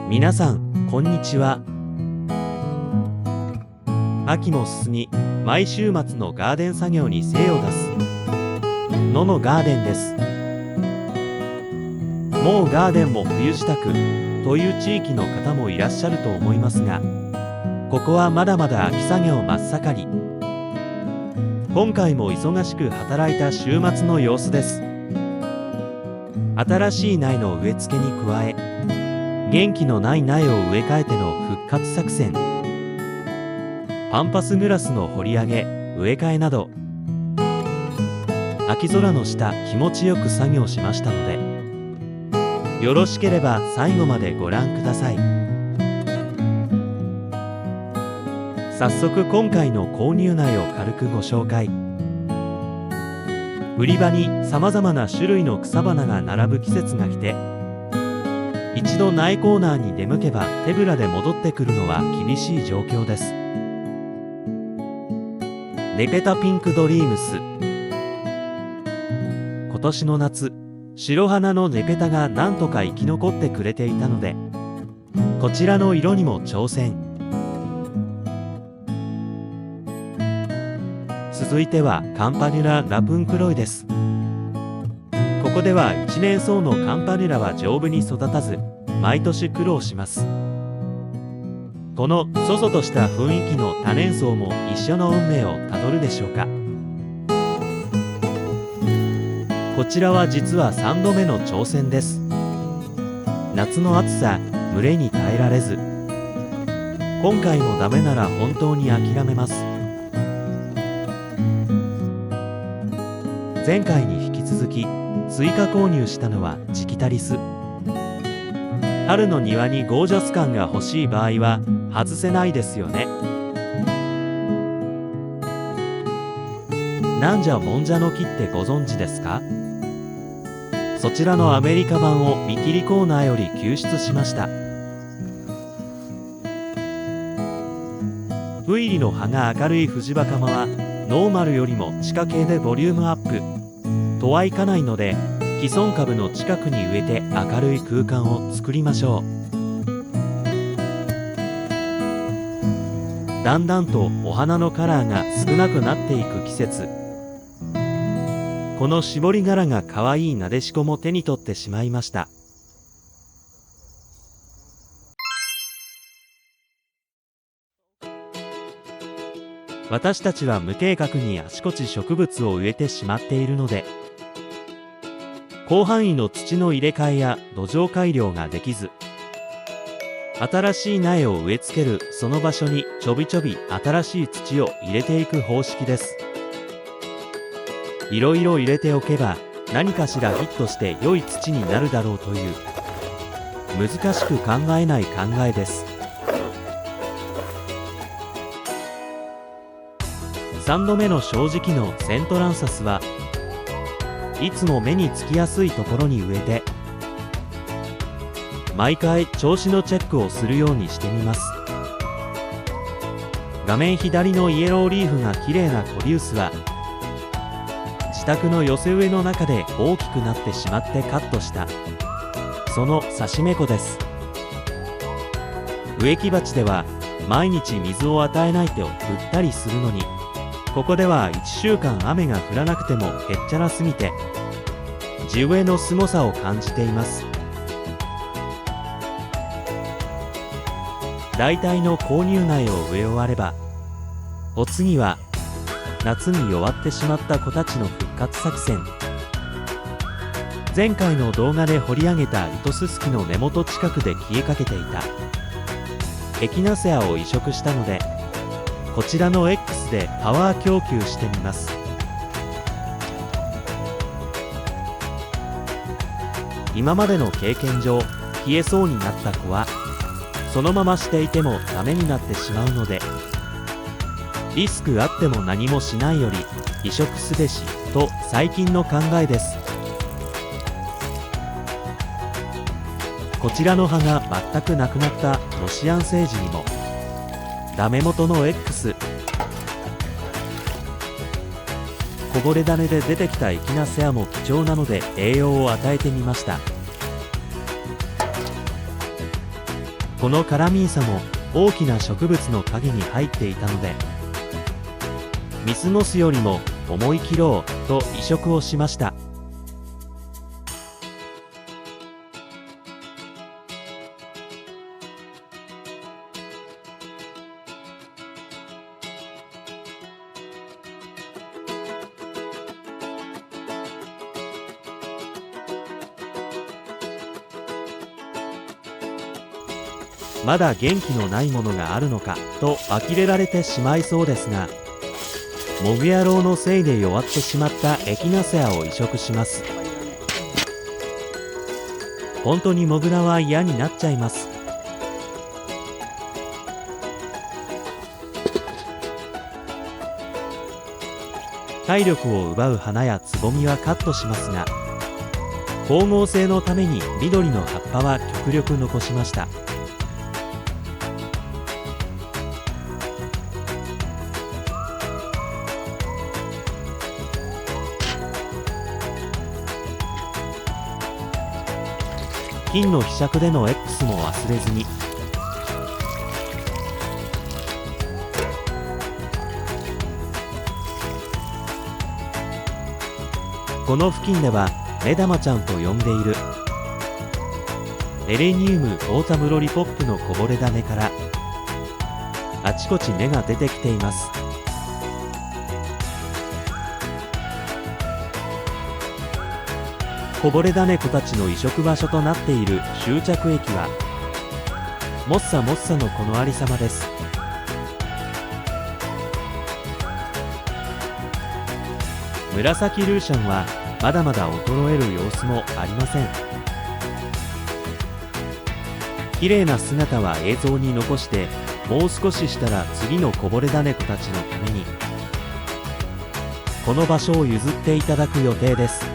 皆さん、こんにちは。秋も進み、毎週末のガーデン作業に精を出す野のガーデンです。もうガーデンも冬支度という地域の方もいらっしゃると思いますが、ここはまだまだ秋作業真っ盛り。今回も忙しく働いた週末の様子です。新しい苗の植え付けに加え、元気のない苗を植え替えての復活作戦、パンパスグラスの掘り上げ植え替えなど、秋空の下気持ちよく作業しましたので、よろしければ最後までご覧ください。早速今回の購入苗を軽くご紹介。売り場にさまざまな種類の草花が並ぶ季節が来て、一度苗コーナーに出向けば手ぶらで戻ってくるのは厳しい状況です。ネペタピンクドリームス。今年の夏、白花のネペタがなんとか生き残ってくれていたので、こちらの色にも挑戦。続いてはカンパニュラ・ラプンクロイです。ここでは一年草のカンパニュラは丈夫に育たず、毎年苦労します。このそそとした雰囲気の多年草も一緒の運命をたどるでしょうか。こちらは実は3度目の挑戦です。夏の暑さ、蒸れに耐えられず、今回もダメなら本当に諦めます。前回に引き続き追加購入したのはジキタリス。春の庭にゴージャス感が欲しい場合は外せないですよね。なんじゃもんじゃの木ってご存知ですか？そちらのアメリカ版を見切りコーナーより救出しました。ふ入りの葉が明るいフジバカマはノーマルよりも地下茎でボリュームアップとはいかないので、既存株の近くに植えて明るい空間を作りましょう。だんだんとお花のカラーが少なくなっていく季節、この絞り柄が可愛いなでしこも手に取ってしまいました。私たちは無計画にあちこち植物を植えてしまっているので、広範囲の土の入れ替えや土壌改良ができず、新しい苗を植え付けるその場所にちょびちょび新しい土を入れていく方式です。いろいろ入れておけば何かしらヒットして良い土になるだろうという難しく考えない考えです。3度目の正直のセントランサスはいつも目につきやすいところに植えて、毎回調子のチェックをするようにしてみます。画面左のイエローリーフが綺麗なコリウスは、自宅の寄せ植えの中で大きくなってしまってカットしたその刺し目子です。植木鉢では毎日水を与えないとぐったりするのに、ここでは1週間雨が降らなくてもへっちゃらすぎて地植えのすごさを感じています。大体の購入苗を植え終われば、お次は夏に弱ってしまった子たちの復活作戦。前回の動画で掘り上げたイトススキの根元近くで消えかけていたエキナセアを移植したので、こちらの X でパワー供給してみます。今までの経験上、消えそうになった子はそのまましていてもダメになってしまうので、リスクあっても何もしないより移植すべしと最近の考えです。こちらの葉が全くなくなったロシアンセージにもダメ元の X、 こぼれ種で出てきたエキナセアも貴重なので栄養を与えてみました。このカラミーサも大きな植物の影に入っていたので、見過ごすよりも思い切ろうと移植をしました。まだ元気のないものがあるのかと呆れられてしまいそうですが、モグ野郎のせいで弱ってしまったエキナセアを移植します。本当にモグラは嫌になっちゃいます。体力を奪う花やつぼみはカットしますが、光合成のために緑の葉っぱは極力残しました。金の柄杓での X も忘れずに。この付近では目玉ちゃんと呼んでいるエレニウムオータムロリポップのこぼれ種からあちこち芽が出てきています。こぼれ種子たちの移植場所となっている終着駅はモッサモッサのこのありさまです。紫ルーシャンはまだまだ衰える様子もありません。綺麗な姿は映像に残して、もう少ししたら次のこぼれ種子たちのためにこの場所を譲っていただく予定です。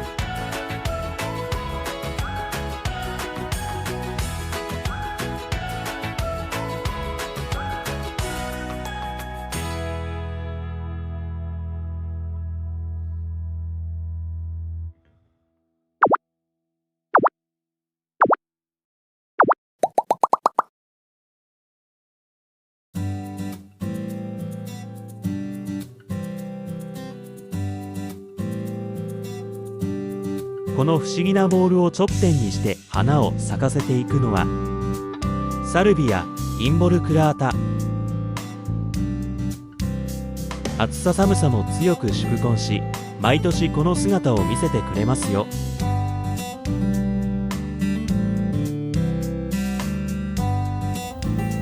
この不思議なボールを頂点にして花を咲かせていくのはサルビア・インボルクラータ。暑さ寒さも強く宿根し、毎年この姿を見せてくれますよ。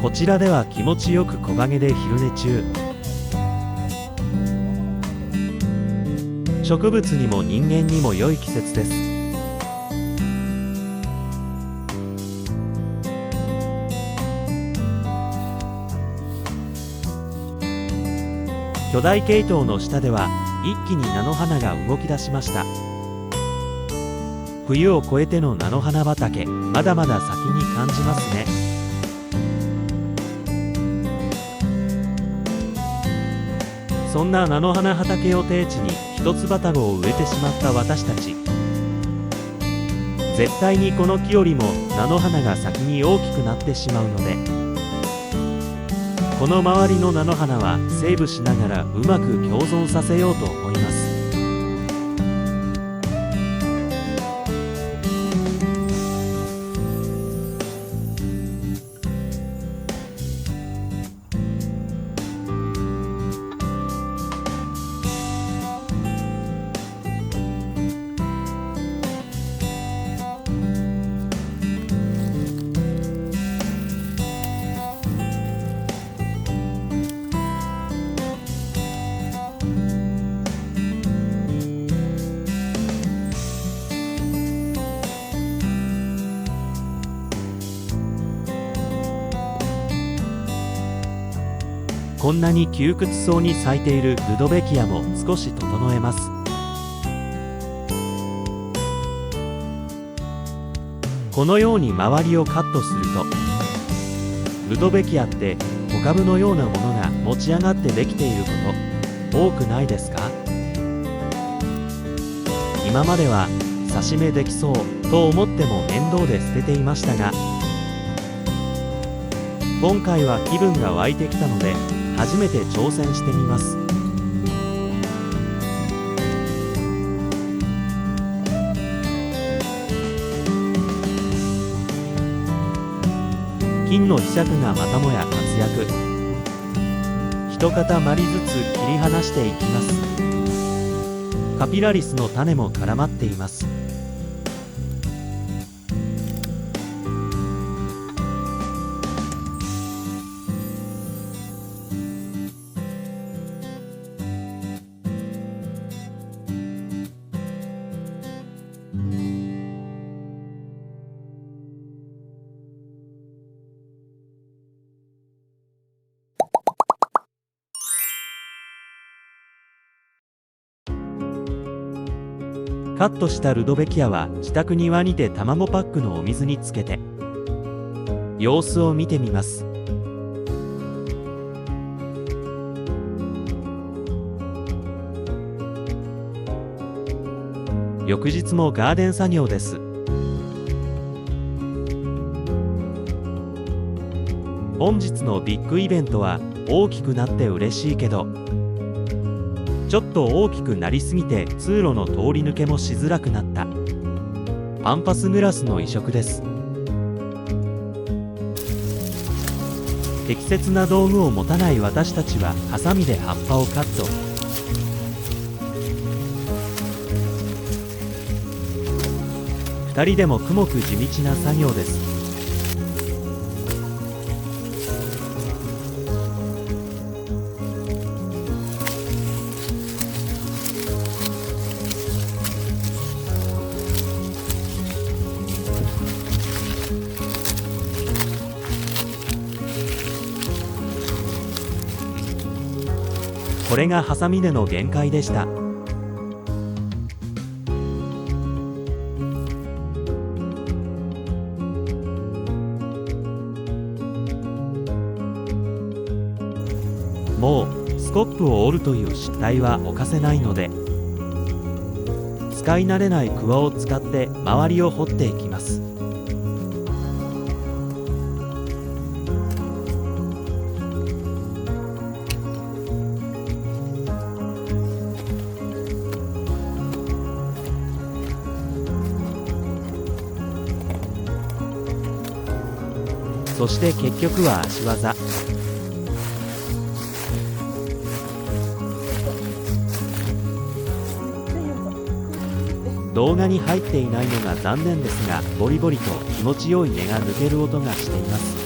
こちらでは気持ちよく木陰で昼寝中。植物にも人間にも良い季節です。巨大ケイトウの下では一気に菜の花が動き出しました。冬を越えての菜の花畑、まだまだ先に感じますね。そんな菜の花畑を定地に一つバタゴを植えてしまった私たち。絶対にこの木よりも菜の花が先に大きくなってしまうので、この周りの菜の花はセーブしながらうまく共存させようと思います。こんなに窮屈そうに咲いているルドベキアも少し整えます。このように周りをカットすると、ルドベキアって小株のようなものが持ち上がってできていること多くないですか？今までは刺し芽できそうと思っても面倒で捨てていましたが、今回は気分が湧いてきたので初めて挑戦してみます。金の柄杓がまたもや活躍。一塊ずつ切り離していきます。カピラリスの種も絡まっています。カットしたルドベキアは自宅庭にて卵パックのお水につけて様子を見てみます。翌日もガーデン作業です。本日のビッグイベントは大きくなって嬉しいけど、ちょっと大きくなりすぎて通路の通り抜けもしづらくなったパンパスグラスの移植です。適切な道具を持たない私たちはハサミで葉っぱをカット。2人でもくもく地道な作業です。これがハサミでの限界でした。もうスコップを折るという失態は犯せないので、使い慣れないクワを使って周りを掘っていきます。そして結局は足技。動画に入っていないのが残念ですが、ボリボリと気持ちよい根が抜ける音がしています。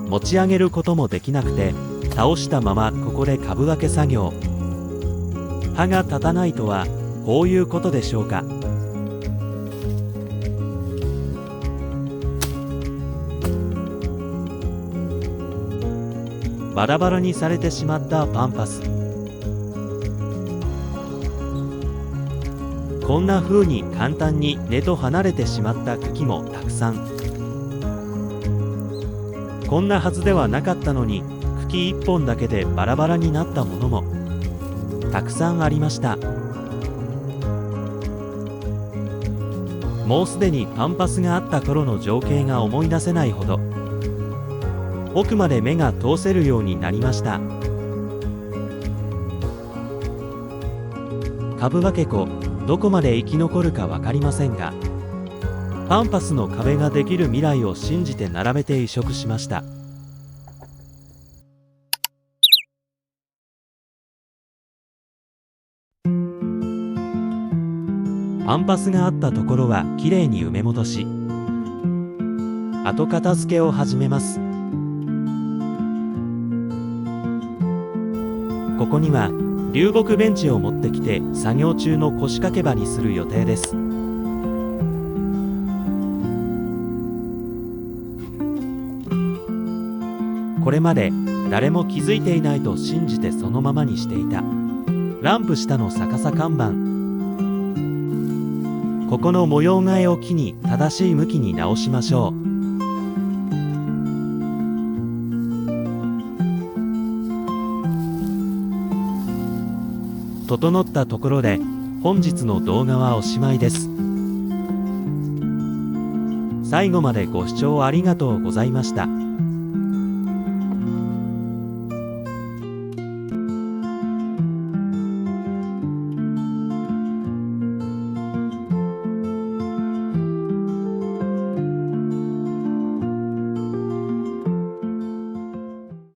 持ち上げることもできなくて倒したままここで株分け作業。歯が立たないとはこういうことでしょうか。バラバラにされてしまったパンパス。こんな風に簡単に根と離れてしまった茎もたくさん。こんなはずではなかったのに茎1本だけでバラバラになったものもたくさんありました。もうすでにパンパスがあった頃の情景が思い出せないほど奥まで目が通せるようになりました。株分け庫、どこまで生き残るか分かりませんが、パンパスの壁ができる未来を信じて並べて移植しました。パンパスがあったところはきれいに埋め戻し、後片付けを始めます。ここには流木ベンチを持ってきて作業中の腰掛け場にする予定です。これまで誰も気づいていないと信じてそのままにしていたランプ下の逆さ看板。ここの模様替えを機に正しい向きに直しましょう。整ったところで本日の動画はおしまいです。最後までご視聴ありがとうございました。